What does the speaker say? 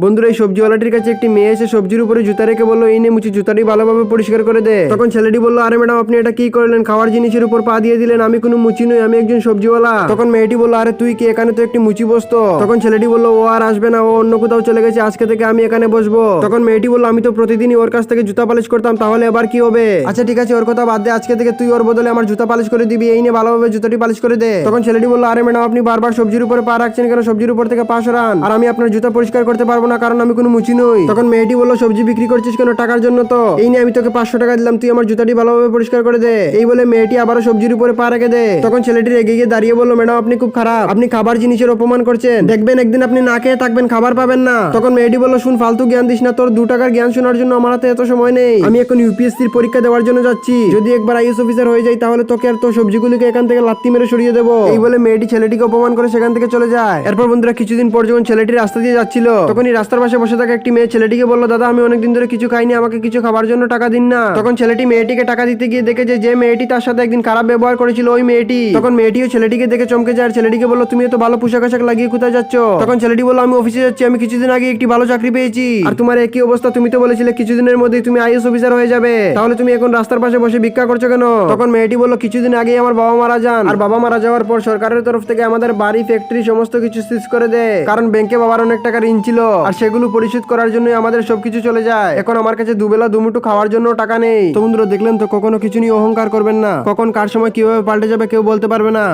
বন্ধুরা এই সবজিওয়ালাটির কাছে একটি মেয়ে এসে সবজির উপরে জুতা রেখে বললো, এই নে মুচি, জুতাটি ভালোভাবে পরিষ্কার করে দে। তখন ছেলেটি বললো, আরে ম্যাডাম আপনি এটা কি করলেন, খাওয়ার জিনিসের উপর পা দিয়ে দিলেন, আমি কোনো মুচি নই, আমি একজন সবজিওয়ালা। তখন মেয়েটি বললো, আরে তুই কি, এখানে তো একটি মুচি বসতো। তখন ছেলেটি বললো, ও আর আসবে না, ও অন্য কোথাও চলে গেছে, আজকে থেকে আমি এখানে বসবো। তখন মেয়েটি বললো, আমি তো প্রতিদিনই ওর কাছ থেকে জুতা পালিশ করতাম, তাহলে এবার কি হবে? আচ্ছা ঠিক আছে, ওর কথা বাদ দে, আজকে থেকে তুই ওর বদলে আমার জুতা পালিশ করে দিবি, এই নিয়ে ভালোভাবে জুতাটি পালিশ করে দে। তখন ছেলেটি বললো, আরে ম্যাডাম আপনি বারবার সবজির উপরে পা রাখছেন কেন, সবজির উপর থেকে পা সরান, আর আমি আপনার জুতা পরিষ্কার করতে পারবো না, কারণ আমি কোনো মুচি নই। তখন মেয়েটি বললো, সবজি বিক্রি করছিস কেন, টাকার জন্য তো, এই নিয়ে আমি তোকে 500 টাকা দিলাম, তুই আমার জুতাটি ভালোভাবে পরিষ্কার করে দে। এই বলে মেয়েটি আবারও সবজির উপরে পা রেখে দে। তখন ছেলেটি রেগে গিয়ে দাঁড়িয়ে বললো, ম্যাডাম আপনি খুব খারাপ, আপনি খাবার জিনিসের অপমান করছেন, দেখবেন একদিন আপনি না খেয়ে থাকবেন, খাবার পাবেন না। তখন মেয়েটি বললো, শুন ফালতু জ্ঞান দিস না, তোর 2 টাকার জ্ঞান শোনার জন্য আমার হাতে এত সময় নেই, আমি এখন ইউপিএসসির পরীক্ষা দেওয়ার জন্য যাচ্ছি, যদি একবার আইএস অফিসার হয়ে যাই তাহলে তোকে আর তোর সবজিগুলিকে এখান থেকে লাত্তি মেরে সরিয়ে দেবো। এই বলে মেয়েটি ছেলেটিকে অপমান করে সেখান থেকে চলে যায়। এরপর বন্ধুরা কিছুদিন পর যখন ছেলেটি রাস্তা দিয়ে যাচ্ছিল, তখন এই রাস্তার পাশে বসে থাকা একটি মেয়ে ছেলেটিকে বললো, দাদা আমি অনেকদিন ধরে কিছু খাইনি, আমাকে কিছু খাবার জন্য টাকা দিন না। তখন ছেলেটি মেয়েটিকে টাকা দিতে গিয়ে দেখে যে মেয়েটি তার সাথে একদিন খারাপ ব্যবহার করেছিল ওই মেয়েটি। তখন মেয়েটিও ছেলেটিকে দেখে চমকে যায় আর ছেলেটিকে বললো, তুমি এত ভালো পোশাক আশাক লাগিয়ে কোথায় যাচ্ছ? তখন ছেলেটি বললো, আমি অফিসে যাচ্ছি, আমি কিছুদিন আগে একটি ভালো চাকরি পেয়েছি, আর তোমার একই অবস্থা, তুমি তো বলেছিলে কিছুদিনের মধ্যেই তুমি আইএস অফিসার হয়ে যাবে, তাহলে তুমি এখন রাস্তার পাশে বসে ভিক্ষা করছো কেন? তখন মেয়েটি বললো, কিছুদিন আগেই আমার বাবা মারা যান, আর বাবা মারা যাওয়ার পর সরকারের তরফ থেকে আমাদের বাড়ি ফ্যাক্টরি সমস্ত কিছু সিজ করে দেয়, কারণ ব্যাংকে বাবার অনেক টাকা ঋণ ছিল, আর সেগুলো পরিশোধ করার জন্য আমাদের সবকিছু চলে যায়, এখন আমার কাছে দুবেলা দুমুঠো খাওয়ার জন্য টাকা নেই। তো বন্ধুরা দেখলেন তো, কখনো কিছু নিয়ে অহংকার করবেন না, কখন কার সময় কিভাবে পাল্টে যাবে কেউ বলতে পারবে না।